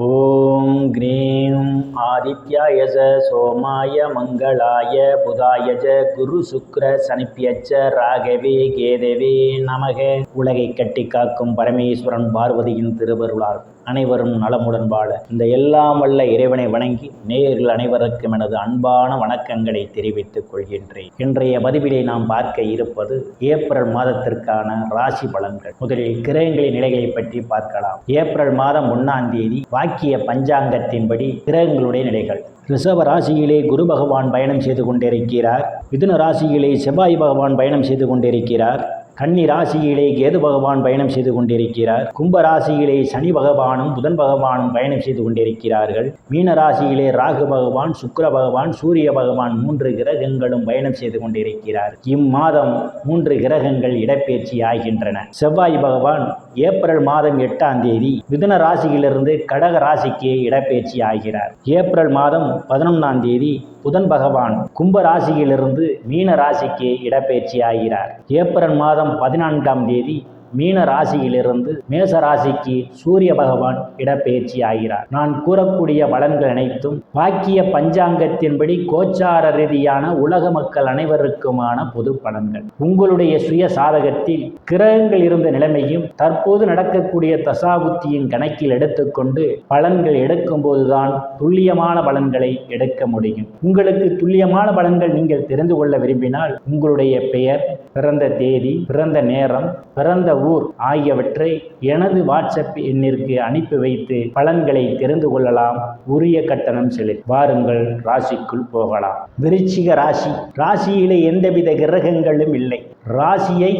ஓம் cream ஆதித்யாய சோமாய மங்களாய புதாய குரு சுக்ர சனிப்பியச்ச ராகவே கேதவே நமக. உலகை கட்டி காக்கும் பரமேஸ்வரன் பார்வதியின் திருவருளால் அனைவரும் நலமுடன் வாழ இந்த எல்லாம் வல்ல இறைவனை வணங்கி நேயர்கள் அனைவருக்கும் எனது அன்பான வணக்கங்களை தெரிவித்துக் கொள்கின்றேன். இன்றைய பதிவிலே நாம் பார்க்க இருப்பது ஏப்ரல் மாதத்திற்கான ராசி பலன்கள். முதலில் கிரகங்களின் நிலைகளை பற்றி பார்க்கலாம். ஏப்ரல் மாதம் 1ஆம் தேதி வாக்கிய பஞ்சாங்கத்தின்படி கிரகங்களுடைய நிலைகள். ரிஷப ராசியிலே குரு பகவான் பயணம் செய்து கொண்டிருக்கிறார். மிதுன ராசியிலே செவ்வாய் பகவான் பயணம் செய்து கொண்டிருக்கிறார். கன்னி ராசியிலே கேது பகவான் பயணம் செய்து கொண்டிருக்கிறார். கும்ப ராசியிலே சனி பகவானும் புதன் பகவானும் பயணம் செய்து கொண்டிருக்கிறார்கள். மீன ராசியிலே ராகு பகவான், சுக்கிர பகவான், சூரிய பகவான் 3 கிரகங்களும் பயணம் செய்து கொண்டிருக்கிறார். இம்மாதம் 3 கிரகங்கள் இடப்பெயர்ச்சி ஆகின்றன. செவ்வாய் பகவான் ஏப்ரல் மாதம் 8ஆம் தேதி மிதுன ராசியிலிருந்து கடக ராசிக்கு இடப்பெயர்ச்சி ஆகிறார். ஏப்ரல் மாதம் 11ஆம் தேதி புதன் பகவான் கும்ப ராசியிலிருந்து மீன ராசிக்கு இடப்பெயர்ச்சி ஆகிறார். ஏப்ரல் மாதம் 14ஆம் தேதி மீன ராசியிலிருந்து மேச ராசிக்கு சூரிய பகவான் இடப்பெயர்ச்சி ஆகிறார். நான் கூறக்கூடிய பலன்கள் அனைத்தும் வாக்கிய பஞ்சாங்கத்தின்படி கோச்சார ரீதியான உலக மக்கள் அனைவருக்குமான பொது பலன்கள். உங்களுடைய சுய சாதகத்தில் கிரகங்கள் இருந்த நிலைமையும் தற்போது நடக்கக்கூடிய தசாபுத்தியின் கணக்கில் எடுத்துக்கொண்டு பலன்கள் எடுக்கும் போதுதான் துல்லியமான பலன்களை எடுக்க முடியும். உங்களுக்கு துல்லியமான பலன்கள் நீங்கள் தெரிந்து கொள்ள விரும்பினால் உங்களுடைய பெயர், பிறந்த தேதி, பிறந்த நேரம், பிறந்த ஊர் ஆகியவற்றை எனது வாட்ஸ்அப் எண்ணிற்கு அனுப்பி வைத்து பலன்களை தெரிந்து கொள்ளலாம். உரிய கட்டணம் செலுத்தி வாருங்கள், ராசிக்குள் போகலாம். விருச்சிக ராசி. ராசியிலே எந்தவித கிரகங்களும் இல்லை. ராசியை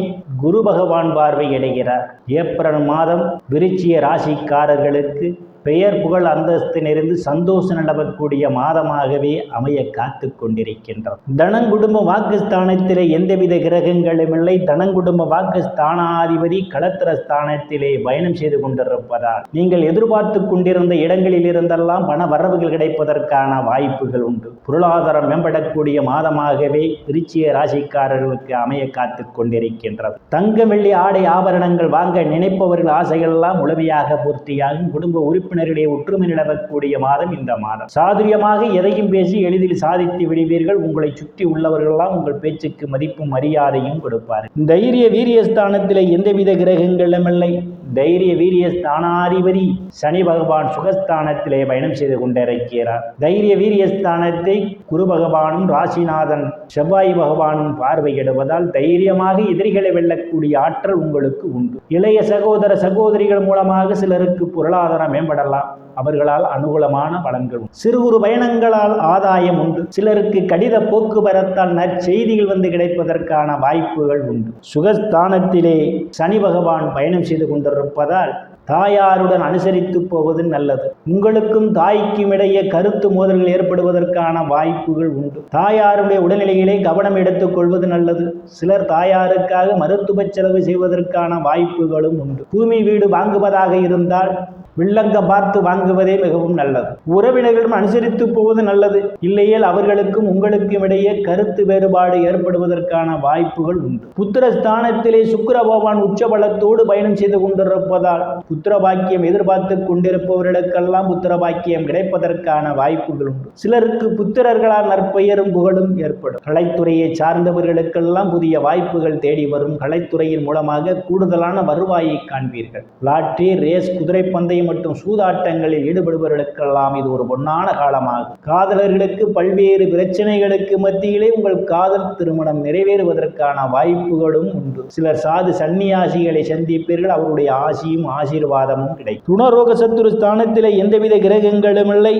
குரு பகவான் பார்வையிடுகிறார். ஏப்ரல் மாதம் விருச்சிக ராசிக்காரர்களுக்கு பெயர் புகழ் அந்தஸ்து நிறைந்து சந்தோஷம் நடக்கக்கூடிய மாதமாகவே அமைய காத்து கொண்டிருக்கின்றது. தனங்குடும்ப வாக்குஸ்தானத்திலே எந்தவித கிரகங்களும் இல்லை. தனங்குடும்ப வாக்குஸ்தானாதிபதி களத்திர ஸ்தானத்திலே பயணம் செய்து கொண்டிருப்பதால் நீங்கள் எதிர்பார்த்து கொண்டிருந்த இடங்களில் இருந்தெல்லாம் பண வரவுகள் கிடைப்பதற்கான வாய்ப்புகள் உண்டு. பொருளாதாரம் மேம்படக்கூடிய மாதமாகவே விருச்சிக ராசிக்காரர்களுக்கு அமைய காத்து கொண்டிருக்கின்றது. தங்க வெள்ளி ஆடை ஆபரணங்கள் வாங்க நினைப்பவர்கள் ஆசைகள் எல்லாம் முழுமையாக பூர்த்தியாகும். குடும்ப உறுப்பினர்களுடைய ஒற்றுமை நிலவக்கூடிய மாதம் இந்த மாதம். சாதுரியமாக எதையும் பேசி எளிதில் சாதித்து விடுவீர்கள். உங்களை சுற்றி உள்ளவர்களெல்லாம் உங்கள் பேச்சுக்கு மதிப்பும் மரியாதையும் கொடுப்பார்கள். தைரிய வீரியஸ்தானத்திலே எந்தவித கிரகங்களும் இல்லை. தைரிய வீரிய ஸ்தானாதிபதி சனி பகவான் சுகஸ்தானத்திலே பயணம் செய்து கொண்டிருக்கிறார். தைரிய வீரியஸ்தானத்தை குரு பகவானும் ராசிநாதன் செவ்வாய் பகவானும் பார்வையிடுவதால் தைரியமாக எதிரிகளை வெல்லக்கூடிய ஆற்றல் உங்களுக்கு உண்டு. இளைய சகோதர சகோதரிகள் மூலமாக சிலருக்கு பொருளாதாரம் மேம்படலாம். அவர்களால் அனுகூலமான பலன்கள் உண்டு. சிறு குறு பயணங்களால் ஆதாயம் உண்டு. சிலருக்கு கடித போக்குவரத்தால் நற்செய்திகள் வந்து கிடைப்பதற்கான வாய்ப்புகள் உண்டு. சுகஸ்தானத்திலே சனி பகவான் பயணம் செய்து கொண்டிருப்பதால் தாயாருடன் அனுசரித்து போவது நல்லது. உங்களுக்கும் தாய்க்கும் இடையே கருத்து மோதல்கள் ஏற்படுவதற்கான வாய்ப்புகள் உண்டு. தாயாருடைய உடல்நிலையிலே கவனம் எடுத்துக் கொள்வது நல்லது. சிலர் தாயாருக்காக மருத்துவ செலவு செய்வதற்கான வாய்ப்புகளும் உண்டு. பூமி வீடு வாங்குவதாக இருந்தால் வில்லங்கம் பார்த்து வாங்குவதே மிகவும் நல்லது. உறவினர்களிடம் அனுசரித்து போவது நல்லது. இல்லையேல் அவர்களுக்கும் உங்களுக்கும் இடையே கருத்து வேறுபாடு ஏற்படுவதற்கான வாய்ப்புகள் உண்டு. புத்திரஸ்தானத்திலே சுக்கிர பகவான் உச்சபலத்தோடு பயணம் செய்து கொண்டிருப்பதால் புத்திர பாக்கியம் எதிர்பார்த்து கொண்டிருப்பவர்களுக்கெல்லாம் புத்திர பாக்கியம் கிடைப்பதற்கான வாய்ப்புகள் உண்டு. சிலருக்கு புத்திரர்களால் நற்பெயரும் புகழும் ஏற்படும். கலைத்துறையை சார்ந்தவர்களுக்கெல்லாம் புதிய வாய்ப்புகள் தேடி வரும். கலைத்துறையின் மூலமாக கூடுதலான வருவாயை காண்பீர்கள். லாட்டரி, ரேஸ், குதிரை பந்தயம் மற்றும் சூதாட்டங்களில் ஈடுபடுபவர்களுக்கெல்லாம் இது ஒரு பொன்னான காலமாகும். காதலர்களுக்கு பல்வேறு பிரச்சனைகளுக்கு மத்தியிலே உங்கள் காதல் திருமணம் நிறைவேறுவதற்கான வாய்ப்புகளும் உண்டு. சிலர் சாது சன்னியாசிகளை சந்திப்பீர்கள். அவருடைய ஆசியும் ஆசீர்வாதமும் கிடைக்கும். ருணரோக சத்துரு ஸ்தானத்திலே எந்தவித கிரகங்களும் இல்லை.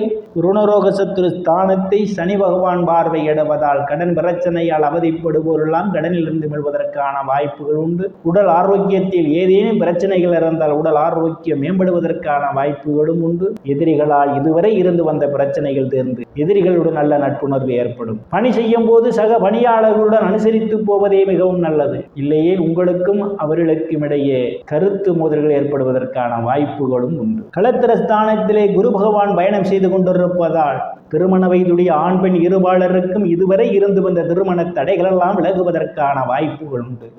ருணரோக சத்துரு ஸ்தானத்தை சனி பகவான் பார்வையிடுவதால் கடன் பிரச்சனையால் அவதிப்படுவோரெல்லாம் கடனிலிருந்து மீள்வதற்கான வாய்ப்புகள் உண்டு. உடல் ஆரோக்கியத்தில் ஏதேனும் பிரச்சனைகள் இருந்தால் உடல் ஆரோக்கியம் மேம்படுவதற்கான வாய்ப்புகளும் உண்டு. எதிரிகளால் இதுவரை இருந்து வந்த பிரச்சனைகள் தீர்ந்து எதிரிகளுடன் நல்ல நட்புணர்வு ஏற்படும். பணி செய்யும் போது சக பணியாளர்களுடன் அனுசரித்து போவதே மிகவும் நல்லது. இல்லையே உங்களுக்கும் அவர்களுக்கும் இடையே கருத்து மோதல்கள் ஏற்படுவதற்கான வாய்ப்புகளும் உண்டு. களத்திரஸ்தானத்திலே குரு பகவான் பயணம் செய்து கொண்டிருப்பதால் திருமண வயதுடைய ஆண் பெண் இருபாலருக்கும் இதுவரை இருந்து வந்த திருமண தடைகளெல்லாம் விலகுவதற்கான வாய்ப்புகள் உண்டு.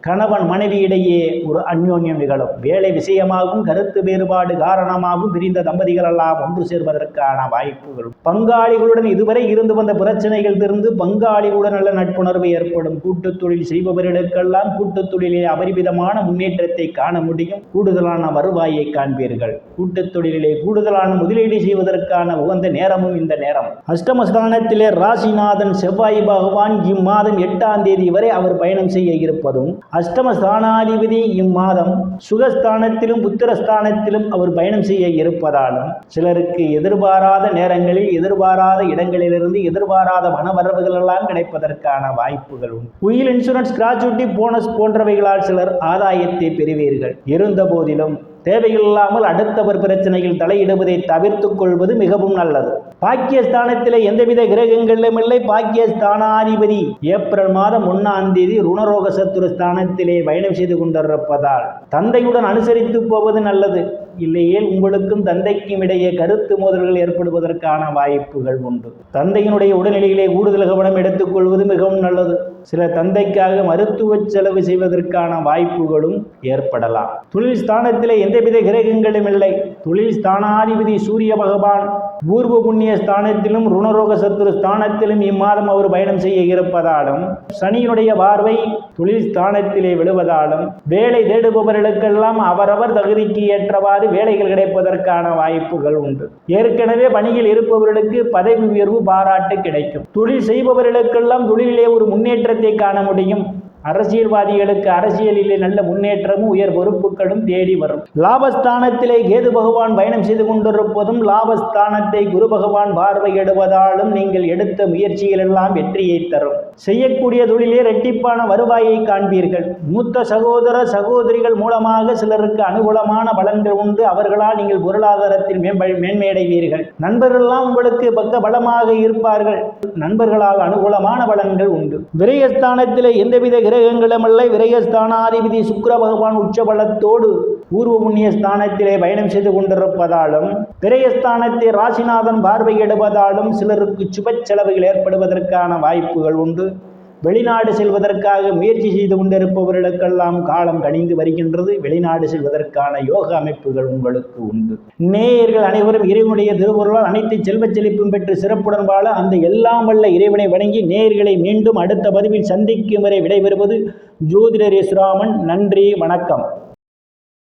கணவன் மனைவியிடையே ஒரு அந்யோன்யம் நிகழும். வேலை விஷயமாகவும் கருத்து வேறுபாடு காரணமாகவும் பிரிந்த தம்பதிகள் எல்லாம் ஒன்று சேர்வதற்கான வாய்ப்புகள். பங்காளிகளுடன் இதுவரை இருந்து வந்த பிரச்சனைகள் தீர்ந்து பங்காளிகளுடன் நல்ல நட்புணர்வு ஏற்படும். கூட்டுத் தொழில் செய்பவர்களுக்கெல்லாம் கூட்டுத் தொழிலே அபரிமிதமான முன்னேற்றத்தை காண முடியும். கூடுதலான வருவாயை காண்பீர்கள். கூட்டுத் தொழிலே கூடுதலான முதலீடு செய்வதற்கான உகந்த நேரமும் இந்த நேரம். அஷ்டமஸ்தானத்திலே ராசிநாதன் செவ்வாய் பகவான் இம்மாதம் 8ஆம் தேதி வரை அவர் பயணம் செய்ய இருப்பதும், அஷ்டமஸ்தானாதிபதி இம்மாதம் சுகஸ்தானத்திலும் புத்திரஸ்தானத்திலும் அவர் பயணம் செய்ய இருப்பதாலும் சிலருக்கு எதிர்பாராத நேரங்களில் எதிர்பாராத இடங்களிலிருந்து எதிர்பாராத மனவரவுகள் எல்லாம் கிடைப்பதற்கான வாய்ப்புகள் உண்டு. உயில் இன்சூரன்ஸ், கிராஜுவிட்டி, போனஸ் போன்றவைகளால் சிலர் ஆதாயத்தை பெறுவீர்கள். இருந்த போதிலும் தேவையில்லாமல் அடுத்தவர் பிரச்சனையில் தலையிடுவதை தவிர்த்துக் கொள்வது மிகவும் நல்லது. பாக்கியஸ்தானத்திலே எந்தவித கிரகங்களும் இல்லை. பாக்கியஸ்தானாதிபதி ஏப்ரல் மாதம் 1ஆம் தேதி ருணரோக சத்துரு ஸ்தானத்திலே பயணம் செய்து கொண்டிருப்பதால் தந்தையுடன் அனுசரித்து போவது நல்லது. இல்லையேல் உங்களுக்கும் தந்தைக்கும் இடையே கருத்து மோதல்கள் ஏற்படுவதற்கான வாய்ப்புகள் உண்டு. தந்தையினுடைய உடல்நிலையிலே கூடுதல் கவனம் எடுத்துக்கொள்வது மிகவும் நல்லது. சில தந்தைக்காக மருத்துவ செலவு செய்வதற்கான வாய்ப்புகளும் ஏற்படலாம். தொழில் ஸ்தானத்திலே எந்தவித கிரகங்களும் இல்லை. தொழில் ஸ்தானாதிபதி சூரிய பகவான் பூர்வ புண்ணிய ஸ்தானத்திலும் ருணரோக சத்துரு ஸ்தானத்திலும் இம்மாதம் அவர் பயணம் செய்ய இருப்பதாலும் சனியினுடைய பார்வை தொழில் ஸ்தானத்திலே விழுவதாலும் வேலை தேடுபவர்களுக்கெல்லாம் அவரவர் தகுதிக்கு ஏற்றவாறு வேலைகள் கிடைப்பதற்கான வாய்ப்புகள் உண்டு. ஏற்கனவே பணியில் இருப்பவர்களுக்கு பதவி உயர்வு பாராட்டு கிடைக்கும். தொழில் செய்பவர்களுக்கெல்லாம் தொழிலிலே ஒரு முன்னேற்றத்தை காண முடியும். அரசியல்வாதிகளுக்கு அரசியலிலே நல்ல முன்னேற்றமும் உயர் பொறுப்புகளும் தேடி வரும். லாபஸ்தானத்திலே கேது பகவான் பயணம் செய்து கொண்டிருப்பதும் லாபஸ்தானத்தை குரு பகவான் பார்வையிடுவதாலும் நீங்கள் எடுத்த முயற்சிகள் எல்லாம் வெற்றியை தரும். செய்யக்கூடிய தொழிலே இரட்டிப்பான வருவாயை காண்பீர்கள். மூத்த சகோதர சகோதரிகள் மூலமாக சிலருக்கு அனுகூலமான பலன்கள் உண்டு. அவர்களால் நீங்கள் பொருளாதாரத்தில் மேன்மையடைவீர்கள். நண்பர்களெல்லாம் உங்களுக்கு பக்க பலமாக இருப்பார்கள். நண்பர்களால் அனுகூலமான பலன்கள் உண்டு. விரயஸ்தானத்திலே எந்தவித கிரகங்களுமில்லை. விரயஸ்தானாதிபதி சுக்கிர பகவான் உச்சபலத்தோடு பூர்வ புண்ணிய ஸ்தானத்திலே பயணம் செய்து கொண்டிருப்பதாலும் விரயஸ்தானத்தை ராசிநாதன் பார்வையிடுவதாலும் சிலருக்கு சுப செலவுகள் ஏற்படுவதற்கான வாய்ப்புகள் உண்டு. வெளிநாடு செல்வதற்காக முயற்சி செய்து கொண்டிருப்பவர்களுக்கெல்லாம் காலம் கணிந்து வருகின்றது. வெளிநாடு செல்வதற்கான யோக அமைப்புகள் உங்களுக்கு உண்டு. நேயர்கள் அனைவரும் இறைவனுடைய திருவருளால் அனைத்து செல்வச் செழிப்பும் பெற்று சிறப்புடன் வாழ அந்த எல்லாம் வல்ல இறைவனை வணங்கி நேயர்களை மீண்டும் அடுத்த பதிவில் சந்திக்கும் வரை விடைபெறுவது ஜோதிடர் எஸ் ராமன். நன்றி, வணக்கம்.